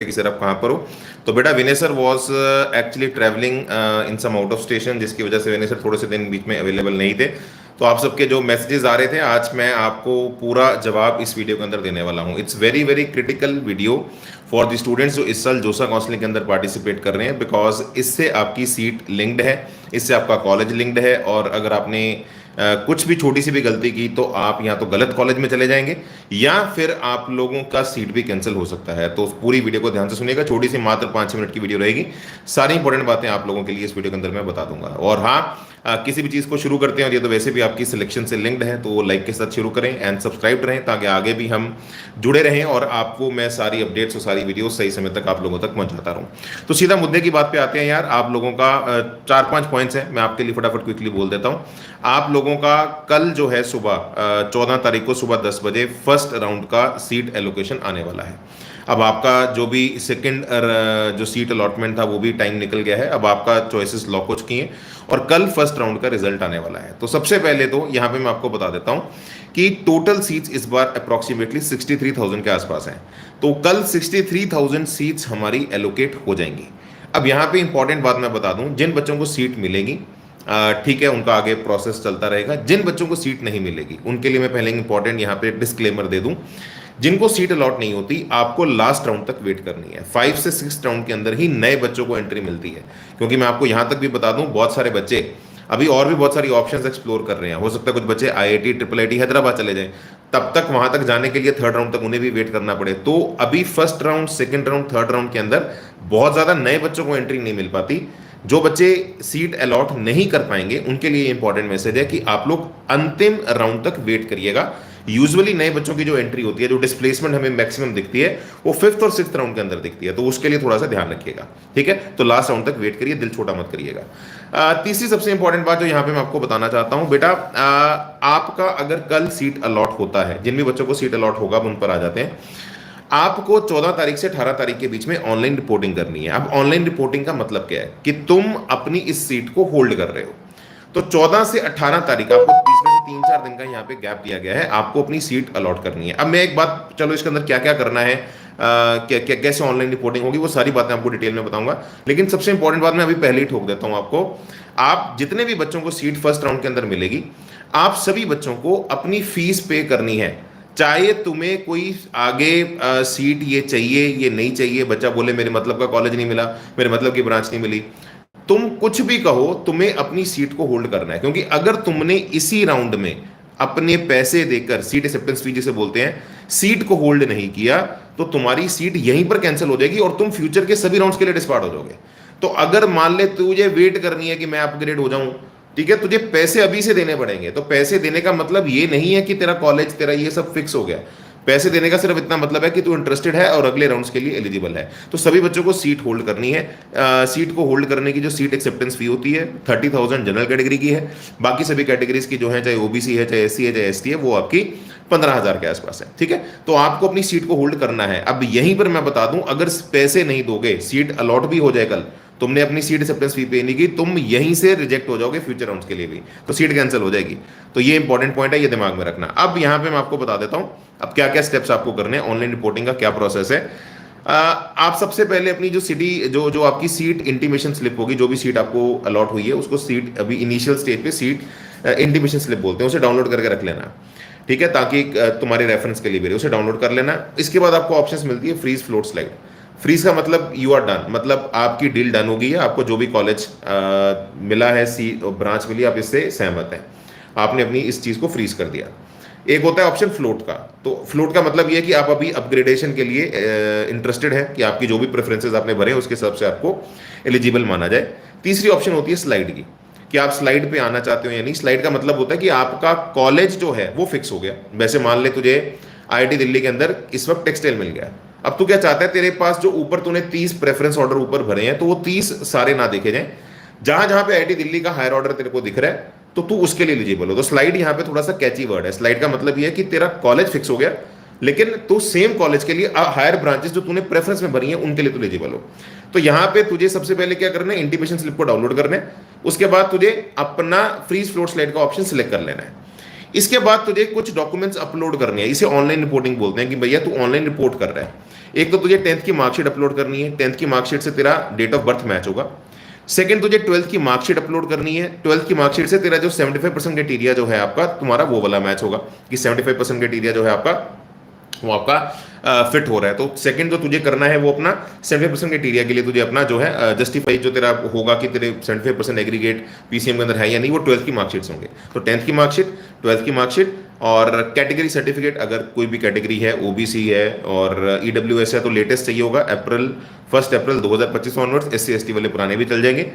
कि सर आप कहाँ पर हो। तो बेटा Vinay sir was actually travelling in some out of station, जिसकी वजह से विनय सर थोड़े से दिन बीच में अवेलेबल नहीं थे। तो आप सबके जो मैसेजेस आ रहे थे, आज मैं आपको पूरा जवाब इस वीडियो के अंदर देने वाला हूँ। It's very very critical video for the students जो इस साल जोसा काउंसलिंग के अंदर पार्टिसिपेट कर रहे हैं, बिकॉज इससे आपकी सीट लिंक्ड है, इससे आपका कॉलेज लिंक्ड है। और अगर आपने कुछ भी छोटी सी भी गलती की तो आप या तो गलत कॉलेज में चले जाएंगे या फिर आप लोगों का सीट भी कैंसिल हो सकता है। तो पूरी वीडियो को ध्यान से सुनिएगा, छोटी सी मात्र 5 मिनट की वीडियो रहेगी। सारी इंपॉर्टेंट बातें आप लोगों के लिए इस वीडियो के अंदर मैं बता दूंगा। और हाँ, किसी भी चीज़ को शुरू करते हैं और ये तो वैसे भी आपकी सिलेक्शन से लिंक्ड है, तो वो लाइक के साथ शुरू करें एंड सब्सक्राइब रहें, ताकि आगे भी हम जुड़े रहें और आपको मैं सारी अपडेट्स और सारी वीडियो सही समय तक आप लोगों तक पहुंचाता रहूं। तो सीधा मुद्दे की बात पे आते हैं यार। आप लोगों का 4-5 पॉइंट्स हैं, मैं आपके लिए फटाफट क्विकली बोल देता हूं। आप लोगों का कल जो है सुबह 14 तारीख को सुबह 10 बजे फर्स्ट राउंड का सीट एलोकेशन आने वाला है। अब आपका जो भी सेकंड जो सीट अलॉटमेंट था वो भी टाइम निकल गया है। अब आपका चॉइसेस लॉक हो चुकी हैं और कल फर्स्ट राउंड का रिजल्ट आने वाला है। तो सबसे पहले तो यहाँ पे मैं आपको बता देता हूँ कि टोटल सीट्स इस बार अप्रॉक्सीमेटली 63,000 के आसपास हैं। तो कल 63,000 सीट्स हमारी एलोकेट हो जाएंगी। अब यहाँ पे इंपॉर्टेंट बात मैं बता दूं, जिन बच्चों को सीट मिलेगी ठीक है, उनका आगे प्रोसेस चलता रहेगा। जिन बच्चों को सीट नहीं मिलेगी उनके लिए मैं पहले इंपॉर्टेंट यहाँ पे डिस्क्लेमर दे दूं, जिनको सीट अलॉट नहीं होती आपको लास्ट राउंड तक वेट करनी है। 5 से 6 राउंड के अंदर ही नए बच्चों को एंट्री मिलती है। क्योंकि मैं आपको यहाँ तक भी बता दूं, बहुत सारे बच्चे अभी और भी बहुत सारी ऑप्शंस एक्सप्लोर कर रहे हैं। हो सकता है कुछ बच्चे आईआईटी ट्रिपल आईटी हैदराबाद चले जाएं, तब तक वहां तक जाने के लिए थर्ड राउंड तक उन्हें भी वेट करना पड़े। तो अभी first round, second round, third round के अंदर बहुत ज्यादा नए बच्चों को एंट्री नहीं मिल पाती। जो बच्चे सीट अलॉट नहीं कर पाएंगे उनके लिए इंपॉर्टेंट मैसेज है कि आप लोग अंतिम राउंड तक वेट करिएगा। यूजुअली नए बच्चों की जो एंट्री होती है, जो डिस्प्लेसमेंट हमें मैक्सिमम दिखती है, वो 5th और 6th राउंड के अंदर दिखती है। तो उसके लिए थोड़ा सा ध्यान रखिएगा, ठीक है। तो लास्ट राउंड तक वेट करिए, दिल छोटा मत करिएगा। तीसरी सबसे इंपॉर्टेंट बात जो यहाँ पे मैं आपको बताना चाहता हूँ, बेटा आपका अगर कल सीट अलॉट होता है, जिन भी बच्चों को सीट अलॉट होगा उन पर आ जाते हैं, आपको 14 तारीख से 18 तारीख के बीच में ऑनलाइन रिपोर्टिंग करनी है। अब ऑनलाइन रिपोर्टिंग का मतलब क्या है कि तुम अपनी इस सीट को होल्ड कर रहे हो। तो 14 से 18 तारीख आपको बीच में से 3-4 दिन का यहाँ पे गैप दिया गया है, आपको अपनी सीट अलॉट करनी है। अब मैं एक बात, चलो इसके अंदर क्या क्या करना है, कैसे ऑनलाइन रिपोर्टिंग होगी, वो सारी बातें आपको डिटेल में बताऊंगा। लेकिन सबसे इंपॉर्टेंट बात मैं अभी पहले ही ठोक देता हूं आपको। आप जितने भी बच्चों को सीट फर्स्ट राउंड के अंदर मिलेगी, आप सभी बच्चों को अपनी फीस पे करनी है। चाहे तुम्हें कोई आगे सीट ये चाहिए ये नहीं चाहिए, बच्चा बोले मेरे मतलब का कॉलेज नहीं मिला, मेरे मतलब की ब्रांच नहीं मिली, तुम कुछ भी कहो, तुम्हें अपनी सीट को होल्ड करना है। क्योंकि अगर तुमने इसी राउंड में अपने पैसे देकर, सीट एक्सेप्टेंस फी जिसे बोलते हैं, सीट को होल्ड नहीं किया, तो तुम्हारी सीट यहीं पर कैंसिल हो जाएगी और तुम फ्यूचर के सभी राउंड्स के लिए डिस्कार्ड हो जाओगे। तो अगर मान ले तुझे वेट करनी है कि मैं अपग्रेड हो जाऊं, ठीक है, तुझे पैसे अभी से देने पड़ेंगे। तो पैसे देने का मतलब ये नहीं है कि तेरा कॉलेज, तेरा ये सब फिक्स हो गया। पैसे देने का सिर्फ इतना मतलब है कि तू इंटरेस्टेड है और अगले राउंड्स के लिए एलिजिबल है। तो सभी बच्चों को सीट होल्ड करनी है। सीट को होल्ड करने की जो सीट एक्सेप्टेंस फी होती है 30,000 जनरल कैटेगरी की है। बाकी सभी कैटेगरीज की जो है, चाहे ओबीसी है, चाहे एससी है, चाहे एसटी है, वो आपकी 15,000 के आसपास है, ठीक है। तो आपको अपनी सीट को होल्ड करना है। अब यहीं पर मैं बता दूं, अगर पैसे नहीं दोगे, सीट अलॉट भी हो जाए कल, तुमने अपनी सीट एक्सेप्टेंस फी पे नहीं की, तुम यहीं से रिजेक्ट हो जाओगे फ्यूचर राउंड्स के लिए भी, तो सीट कैंसिल हो जाएगी। तो ये इंपॉर्टेंट पॉइंट है, ये दिमाग में रखना। अब यहां पे मैं आपको बता देता हूं अब क्या क्या स्टेप्स आपको करने हैं, ऑनलाइन रिपोर्टिंग का क्या प्रोसेस है। आप सबसे पहले अपनी जो सिटी, जो आपकी सीट इंटीमेशन स्लिप होगी, जो भी सीट आपको अलॉट हुई है उसको, सीट अभी इनिशियल स्टेज पे सीट इंटीमेशन स्लिप बोलते हैं, उसे डाउनलोड करके रख लेना, ठीक है, ताकि तुम्हारे रेफरेंस के लिए भी उसे डाउनलोड कर लेना। इसके बाद आपको ऑप्शंस मिलती है फ्रीज फ्लोट स्लाइड। फ्रीज का मतलब यू आर डन, मतलब आपकी डील डन हो गई है, आपको जो भी कॉलेज मिला है, सी ब्रांच मिली, आप इससे सहमत हैं, आपने अपनी इस चीज को फ्रीज कर दिया। एक होता है ऑप्शन फ्लोट का। तो फ्लोट का मतलब ये है कि आप अभी अपग्रेडेशन के लिए इंटरेस्टेड है, कि आपकी जो भी प्रेफरेंसेस आपने भरे उसके हिसाब से आपको एलिजिबल माना जाए। तीसरी ऑप्शन होती है स्लाइड की, कि आप स्लाइड पे आना चाहते हो या नहीं। स्लाइड का मतलब होता है कि आपका कॉलेज जो है वो फिक्स हो गया। वैसे मान ले तुझे आईआईटी दिल्ली के अंदर इस वक्त टेक्सटाइल मिल गया, अब तू क्या चाहता है, तेरे पास जो ऊपर तूने 30 प्रेफरेंस ऑर्डर ऊपर भरे हैं, तो वो 30 सारे ना देखे जाएं। जहां जहां पे आईआईटी दिल्ली का हायर ऑर्डर तेरे को दिख रहा है, तो तू उसके लिए एलिजिबल हो। तो स्लाइड यहाँ पे थोड़ा सा कैची वर्ड है। स्लाइड का मतलब ये है कि तेरा कॉलेज फिक्स हो गया, लेकिन तू सेम कॉलेज के लिए हायर ब्रांचेस जो तूने प्रेफरेंस में भरी है उनके लिए तू एलिजिबल हो। तो यहाँ पे तुझे सबसे पहले क्या करना है, इंटीमेशन स्लिप को डाउनलोड करना है। उसके बाद तुझे अपना फ्रीज फ्लोट स्लाइड का ऑप्शन सिलेक्ट कर लेना है। इसके बाद तुझे कुछ डॉक्यूमेंट्स अपलोड करने हैं, इसे ऑनलाइन रिपोर्टिंग बोलते हैं कि भैया तू ऑनलाइन रिपोर्ट कर रहा है। एक तो तुझे 10th की मार्कशीट अपलोड करनी है, 10th की मार्कशीट से तेरा डेट ऑफ बर्थ मैच होगा। सेकंड, तुझे 12th की मार्कशीट अपलोड करनी है, 12th की मार्कशीट से तेरा जो 75% क्राइटेरिया जो है आपका तुम्हारा वो वाला मैच होगा कि 75% क्राइटेरिया जो है आपका वो आपका फिट हो रहा है। तो सेकंड जो तुझे करना है वो अपना 75% क्राइटेरिया के लिए तुझे अपना जो है जस्टिफाई जो तेरा होगा कि तेरे 75% एग्रीगेट पीसीएम के अंदर है या नहीं, वो 12th की मार्कशीट्स होंगे। तो 10th की मार्कशीट, 12th की मार्कशीट और कैटेगरी सर्टिफिकेट, अगर कोई भी कैटेगरी है, ओबीसी है और ईडब्ल्यूएस है तो लेटेस्ट चाहिए होगा 1 अप्रैल 2025 ऑनवर्ड्स। एससी एसटी वाले पुराने भी चल जाएंगे।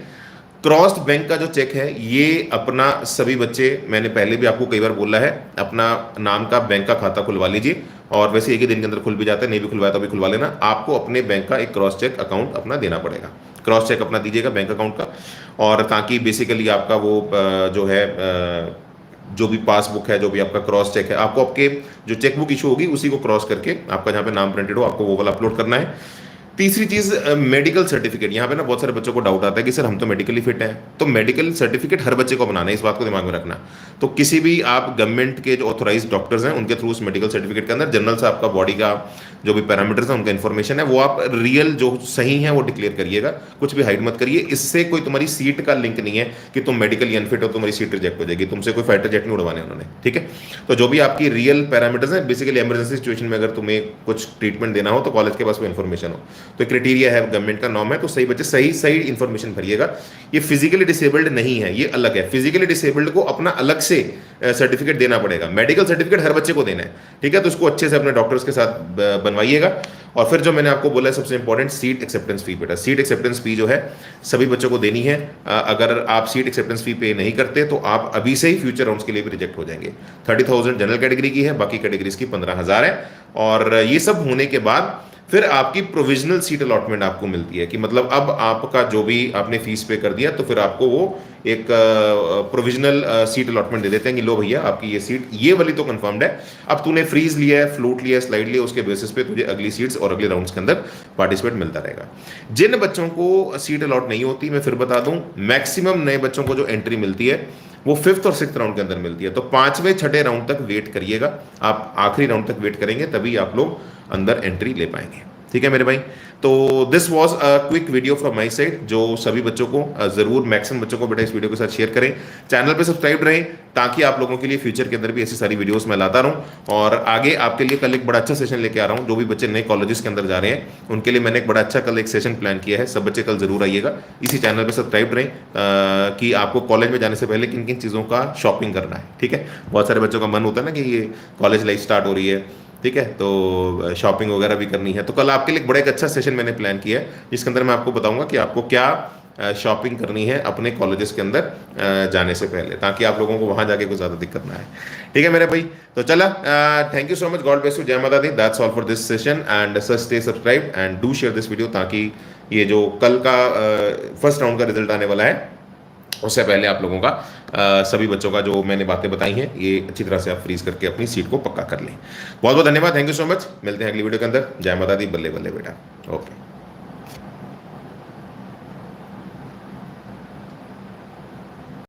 क्रॉस्ड बैंक का जो चेक है ये अपना सभी बच्चे, मैंने पहले भी आपको कई बार बोला है, अपना नाम का बैंक का खाता खुलवा लीजिए और वैसे एक ही दिन के अंदर खुल भी जाता है, नहीं भी खुलवाया तो भी खुलवा लेना। आपको अपने बैंक का एक क्रॉस चेक अकाउंट अपना देना पड़ेगा, क्रॉस चेक अपना दीजिएगा बैंक अकाउंट का। और ताकि बेसिकली आपका वो जो है जो भी पासबुक है, जो भी आपका क्रॉस चेक है, आपको आपके जो चेकबुक इशू होगी उसी को क्रॉस करके आपका जहाँ पे नाम प्रिंटेड हो आपको वो वाला अपलोड करना है। तीसरी चीज मेडिकल सर्टिफिकेट। यहाँ पे ना बहुत सारे बच्चों को डाउट आता है कि सर हम तो मेडिकली फिट हैं, तो मेडिकल सर्टिफिकेट हर बच्चे को बनाना है, इस बात को दिमाग में रखना। तो किसी भी आप गवर्नमेंट के जो ऑथोराइज डॉक्टर्स हैं उनके थ्रू उस मेडिकल सर्टिफिकेट के अंदर जनरल से आपका बॉडी का जो भी पैरामीटर्स हैं उनका इन्फॉर्मेशन है वो आप रियल जो सही है वो डिक्लेयर करिएगा, कुछ भी हाइड मत करिए। इससे कोई तुम्हारी सीट का लिंक नहीं है कि तुम मेडिकली अनफिट हो तुम्हारी सीट रिजेक्ट हो जाएगी, तुमसे कोई फाइटर जेट नहीं उड़वाने उन्होंने, ठीक है। तो जो भी आपकी रियल पैरामीटर्स हैं, बेसिकली इमरजेंसी सिचुएशन में अगर तुम्हें कुछ ट्रीटमेंट देना हो तो कॉलेज के पास वो इन्फॉर्मेशन हो, तो क्राइटेरिया है गवर्नमेंट का नॉर्म है, तो सही बच्चे सही सही इन्फॉर्मेशन भरिएगा। ये फिजिकली डिसेबल्ड नहीं है, ये अलग है। फिजिकली डिसेबल्ड को अपना अलग से सर्टिफिकेट देना पड़ेगा, मेडिकल सर्टिफिकेट हर बच्चे को देना है, ठीक है। तो इसको अच्छे से अपने डॉक्टर्स के साथ बनवाइएगा। और फिर जो मैंने आपको बोला है सबसे इंपॉर्टेंट, सीट एक्सेप्टेंस फी। बेटा सीट एक्सेप्टेंस फी जो है सभी बच्चों को देनी है। अगर आप सीट एक्सेप्टेंस फी पे नहीं करते तो आप अभी से ही फ्यूचर राउंड्स के लिए भी रिजेक्ट हो जाएंगे। 30,000 जनरल कैटेगरी की है, बाकी कैटेगरीज की 15,000 है। और ये सब होने के बाद फिर आपकी प्रोविजनल सीट अलॉटमेंट आपको मिलती है कि मतलब अब आपका जो भी आपने फीस पे कर दिया तो फिर आपको वो एक प्रोविजनल सीट अलॉटमेंट दे देते हैं कि लो भैया आपकी ये सीट ये वाली तो कंफर्म्ड है, अब तूने फ्रीज लिया है, फ्लूट लिया है, स्लाइड लिया, उसके बेसिस पे तुझे अगली सीट्स और अगले राउंड्स के अंदर पार्टिसिपेट मिलता रहेगा। जिन बच्चों को सीट अलॉट नहीं होती, मैं फिर बता दूं, मैक्सिमम नए बच्चों को जो एंट्री मिलती है वो 5th और 6th राउंड के अंदर मिलती है। तो 5वें 6ठे राउंड तक वेट करिएगा, आप आखिरी राउंड तक वेट करेंगे तभी आप लोग अंदर एंट्री ले पाएंगे, ठीक है मेरे भाई। तो this was a quick video from my side, जो सभी बच्चों को जरूर मैक्सिमम बच्चों को बेटा इस वीडियो के साथ शेयर करें, चैनल पे सब्सक्राइब रहें ताकि आप लोगों के लिए फ्यूचर के अंदर भी ऐसी सारी वीडियोस मैं लाता रहूं। और आगे आपके लिए कल एक बड़ा अच्छा सेशन लेके आ रहा हूं, जो भी बच्चे नए कॉलेजेस के अंदर जा रहे हैं उनके लिए मैंने एक बड़ा अच्छा कल एक सेशन प्लान किया है। सब बच्चे कल जरूर आइएगा, इसी चैनल पर सब्सक्राइब रहें कि आपको कॉलेज में जाने से पहले किन किन चीज़ों का शॉपिंग करना है, ठीक है। बहुत सारे बच्चों का मन होता है ना कि ये कॉलेज लाइफ स्टार्ट हो रही है, ठीक है, तो शॉपिंग वगैरह भी करनी है। तो कल आपके लिए एक बड़ा एक अच्छा सेशन मैंने प्लान किया है जिसके अंदर मैं आपको बताऊंगा कि आपको क्या शॉपिंग करनी है अपने कॉलेजेस के अंदर जाने से पहले, ताकि आप लोगों को वहां जाके कुछ ज़्यादा दिक्कत ना आए, ठीक है मेरे भाई। तो चला, thank you so much, God bless you, जय Mata Di. That's all for this session and sir stay subscribe and do share this video, ताकि ये जो कल का फर्स्ट राउंड का रिजल्ट आने वाला है उससे पहले आप लोगों का सभी बच्चों का जो मैंने बातें बताई हैं ये अच्छी तरह से आप फ्रीज करके अपनी सीट को पक्का कर लें। बहुत बहुत धन्यवाद, थैंक यू सो मच। मिलते हैं अगली वीडियो के अंदर। जय माता दी, बल्ले बल्ले बेटा, ओके।